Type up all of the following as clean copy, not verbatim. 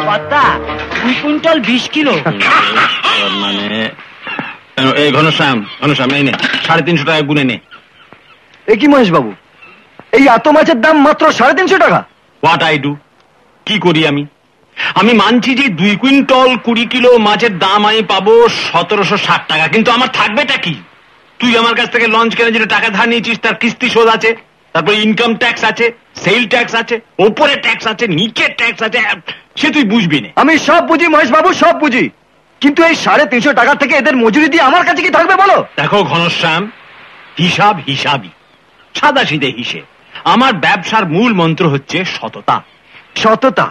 পাতা 2 quintal 20 kilo মানে এই ঘনশ্যাম এই নে 350 টাকা গুনে নে। এ কি মহেশ বাবু, এই এত মাছের দাম মাত্র 350 টাকা? হোয়াট আই ডু, কি করি আমি মানছি যে 2 কুইন্টাল 20 কিলো মাছের দাম আমি পাবো 1760 টাকা, কিন্তু আমার থাকবেটা কি? তুই আমার কাছ থেকে লঞ্চ কেনে যেটা টাকা ধার নিয়েছিস তার কিস্তি শোধ আছে, তারপর ইনকাম ট্যাক্স আছে, সেল ট্যাক্স আছে, ওপরে ট্যাক্স আছে, নিচে ট্যাক্স আছে, সে তুই বুঝবি না। আমি সব বুঝি মহেশ বাবু, সব বুঝি, কিন্তু এই 350 টাকা থেকে এদের মজুরি দিয়ে আমার কাছে কি থাকবে বলো? দেখো ঘনশ্যাম, হিসাব হিসাবই, সাদা সিধে হিসেব। আমার ব্যবসার মূল মন্ত্র হচ্ছে সততা। সততা?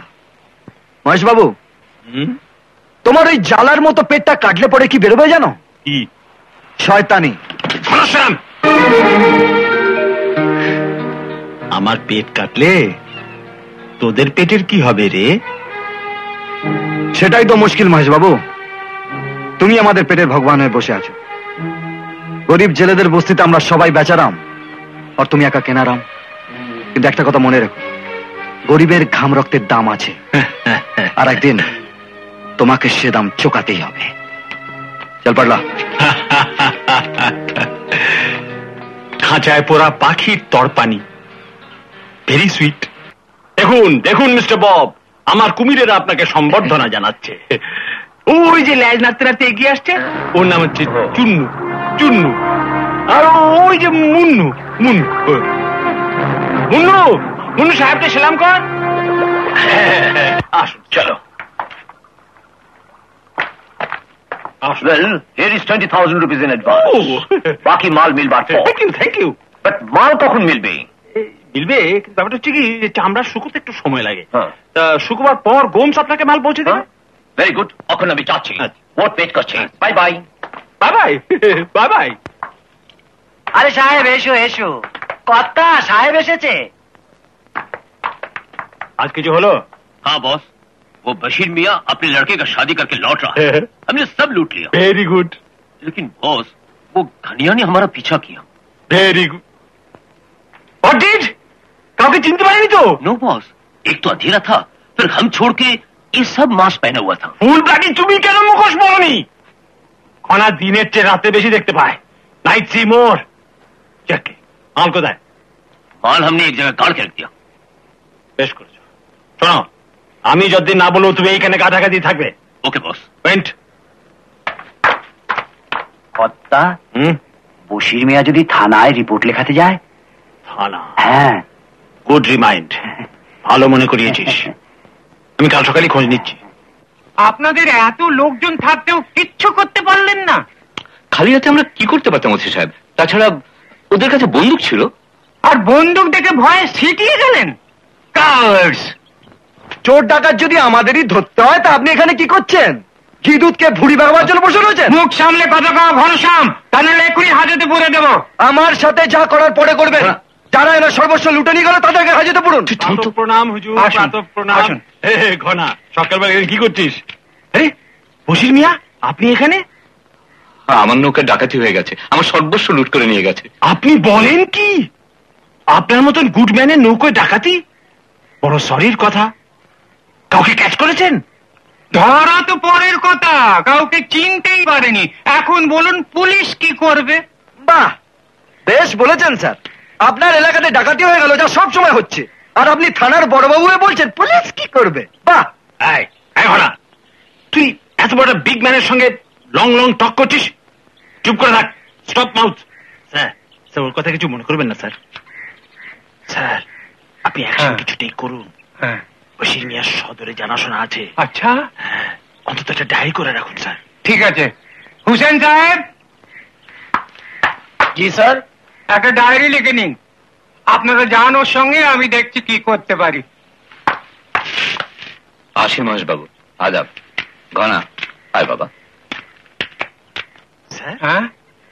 মহেশ বাবু, তোমার ওই জালার মতো পেটটা কাটলে পরে কি বেরোবে জানো? কি? শয়তানি। ঘনশ্যাম, আমার পেট কাটলে তোদের পেটের কি হবে রে? সেটাই তো মুশকিল মহেশ বাবু, তুমি আমাদের পেটের ভগবান হয়ে বসে আছো। গরিব জেলেদের বস্তিতে আমরা সবাই বেচারাম, আর তুমি একা কেনারাম। কিন্তু একটা কথা মনে রেখো, গরিবের ঘাম রক্তের দাম আছে, আর একদিন তোমাকে সে দাম চোকাতেই হবে। চল পারলা। খাঁচায় পোড়া পাখির তরপানি, ভেরি সুইট। দেখুন দেখুন মিস্টার বব, আমার কুমিরেরা আপনাকে সম্বর্ধনা জানাচ্ছে। ওই যে ল্যাজ নাড়তে নাড়তে এগিয়ে আসছে, ওর নাম হচ্ছে চুন্নু। চুন্নু। আর ওই যে মুন্নু। মুন্নু মুন্নু মুন্নু সাহেবকে সেলাম কর। আসুন, চলো। Well, here is 20,000 rupees in advance. বাকি মাল মিলবার পর। Thank you. বাট মাল কখন মিলবে? মিলবে, কিন্তু ব্যাপারটা হচ্ছে কি, চামড়া শুকোতে একটু সময় লাগে। তা শুকোবার পর গোমস আপনাকে মাল পৌঁছে দেবে। ভেরি গুড, এখন আমি যাচ্ছি। ভোট পেট করছি। Bye bye. Bye bye. Bye bye. আরে সাহেব এসো এসো, কর্তা সাহেব এসেছে। आज কিছু হলো? हाँ बॉस, वो बशीर मियाँ अपने लड़के का शादी करके लौट रहा है। हमने सब लूट लिया। Very good. लेकिन बॉस, वो घनिया ने हमारा पीछा किया। Very good. और डिड? काउके चिंता पारी तो? नो बॉस, एक तो अंधेरा था, फिर हम छोड़ के ये सब मास्क पहना हुआ था। ফুল প্লাটি তুমি কেন মুখোশ পরনি? খনা দিনের চেয়ে রাতে বেশি দেখতে পায়। Night see more. চেক। মাল কোথায়? माल हमने एक जगह गाड़ के रख दिया। বেশ করেছো। শোনো, আমি যদি না বলবো তুমি এইখানে কাছাকাছি থাকবে। Okay boss. ওয়েন্ট। কর্তা, বশির মিয়া যদি থানায় রিপোর্ট লেখাতে যায়? থানা? হ্যাঁ। গুড রিমাইন্ড, ভালো মনে করিয়েছিস। আমি কাল সকালে খোঁজ নিচ্ছি। আপনাদের এত লোকজন থাকতেও কিচ্ছু করতে পারলেন না? খালি হাতে আমরা কি করতে পারতাম ওসি সাহেব? তাছাড়া ওদের কাছে বন্দুক ছিল। আর বন্দুক দেখে ভয়ে সিটিয়ে গেলেন? কার্স! চোর ডাকাত যদি আমাদেরই ধরতে হয় তা আপনি এখানে কি করছেন? ঘি দুধকে ভুড়ি ভাঙবার জন্য বসে রয়েছেন? মুখ সামলে কথা কওয়া ঘনশ্যাম, তা নাহলে এক্ষুনি হাজতে পুরে দেবো। আমার সাথে যা করার পরে করবেন। যারা এরা সর্বস্ব লুটে নিয়ে গেল তাদেরকে হাজতে পুরুন। প্রণাম হুজুর, প্রণাম। ঘনা, সকালবেলা কি করছিস? আরে বশির মিয়া, আপনি এখানে? আমার নৌকা ডাকাতি হয়ে গেছে, আমার সর্বস্ব লুট করে নিয়ে গেছে। আপনি বলেন কি? আপনার মতন গুড ম্যানের নৌকোয় ডাকাতি? বড় সরির কথা। কাউকে ক্যাচ করেছেন? ধরা তো পরের কথা, কাউকে চিনতেই পারেনি। এখন বলুন পুলিশ কি করবে? বাহ, বেশ বলেছেন স্যার। আপনার এলাকাতে ডাকাতি হয়ে গেল, যা সব সময় হচ্ছে, আর আপনি থানার বড়বাবু হয়ে বলছেন পুলিশ কি করবে? বাহ। ঘনা, তুই এত বড় বিগ ম্যানের সঙ্গে লং লং টক করছিস? চুপ করে থাক, স্টপ মাউথ। স্যার, স্যার ওর কথা কিছু মনে করবেন না স্যার। স্যার, আপনি অ্যাকশন কিছু টেক করুন। বশির মিয়ার সদরে জানাশোনা আছে। আচ্ছা, অন্তত একটা ডায়েরি করে রাখুন স্যার। ঠিক আছে। হুসেন সাহেব। জি স্যার। একটা ডায়েরি লিখে নিন। আপনারা যান ওর সঙ্গে, আমি দেখছি কি করতে পারি। আসি মহেশ বাবু, আদাব। ঘনা, আয় বাবা। স্যার, হ্যাঁ,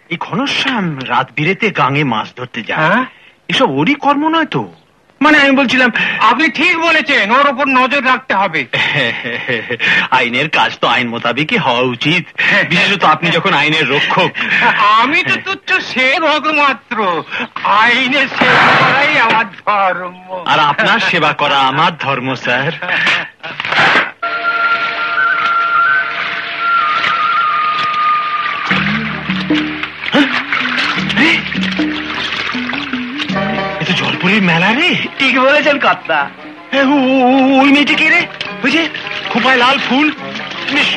এই ঘনশ্যাম রাত বিরেতে গাঙে মাছ ধরতে যায়, হ্যাঁ, এসব ওরই কর্ম নয় তো? মানে আমি বলছিলাম। আপনি ঠিক বলেছেন, ওর ওপর নজর রাখতে হবে। আইনের কাজ তো আইন মোতাবেকই হওয়া উচিত, বিশেষত আপনি যখন আইনের রক্ষক। আমি তো তুচ্ছ সেবক মাত্র, আইনের সেবা করাই আমার ধর্ম। আর আপনার সেবা করা আমার ধর্ম স্যার। ঠিক বলেছেন কর্তা। ওই মেয়েটি কে রে? ওই যে খোপায় লাল ফুল, বেশ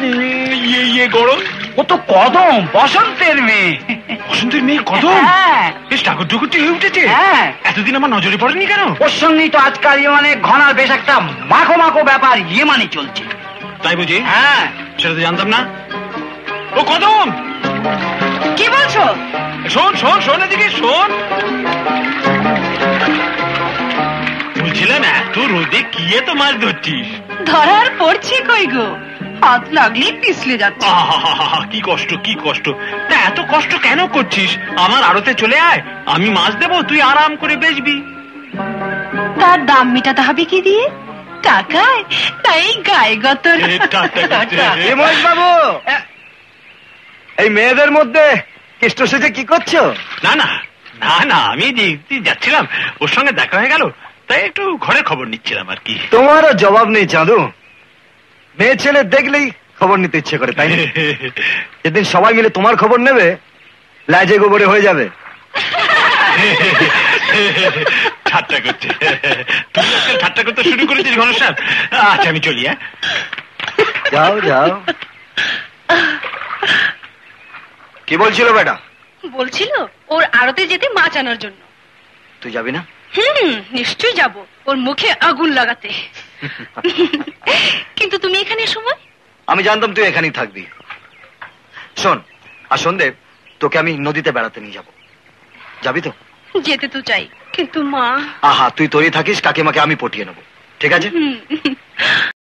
ইয়ে গরম। ও তো কদম, বসন্তের মেয়ে। বসন্তের মেয়ে কদম? হ্যাঁ বেশ ঠাকুর ঠুকুরটি হয়ে উঠেছে। হ্যাঁ, এতদিন আমার নজরে পড়েনি কেন? ওর সঙ্গেই তো আজকাল মানে ঘনার বেশ একটা মাখো মাখো ব্যাপার মানে চলছে। তাই বুঝি? হ্যাঁ। সেটা তো জানতাম না। ও কদম, কি বলছো? শোন শোন শোন, এদিকে শোন। বলছিলাম এত রোদে কি এত মাছ ধরছিস? ধরার পড়ছে কই গো, হাত লাগলে পিছলে যাচ্ছে। আহাহাহা, কি কষ্ট কি কষ্ট। তা এত কষ্ট কেন করছিস? আমার আড়তে চলে আয়, আমি মাছ দেবো, তুই আরাম করে বেচবি। তার দাম মেটাতে হবে কি দিয়ে? টাকায়? তাই গায়ে গতর। বাবু, এই মেয়েদের মধ্যে কেষ্ট সেজে কি করছো? না না না না, আমি যাচ্ছিলাম, ওর সঙ্গে দেখা হয়ে গেল, তাই একটু ঘরের খবর নিচ্ছিলাম আর কি। তোমারও জবাব নেই চাঁদু, মেয়ে ছেলে দেখলেই খবর নিতে ইচ্ছে করে, তাই না? যেদিন সবাই মিলে তোমার খবর নেবে, লাজে গোবরে হয়ে যাবে। ঠাট্টা করছে, তুই আজকাল ঠাট্টা করতে শুরু করেছিস ঘনশ্যাম সাহেব। আচ্ছা আমি চলি। হ্যাঁ, যাও যাও। কি বলছিল বেটা? বলছিল ওর আড়তে যেতে মাছ আনার জন্য। তুই যাবি না? নিশ্চয়ই যাব, ওর মুখে আগুন লাগাতে। কিন্তু তুমি এখানে সময়? আমি জানতাম তুই এখানেই থাকবি। শোন, আর সন্ধ্যে তোকে আমি নদীতে বেড়াতে নিয়ে যাব, যাবি তো? যেতে তো চাই, কিন্তু মা। আহা, তুই তৈরি থাকিস, কাকিমাকে আমি পটিয়ে নেবো, ঠিক আছে?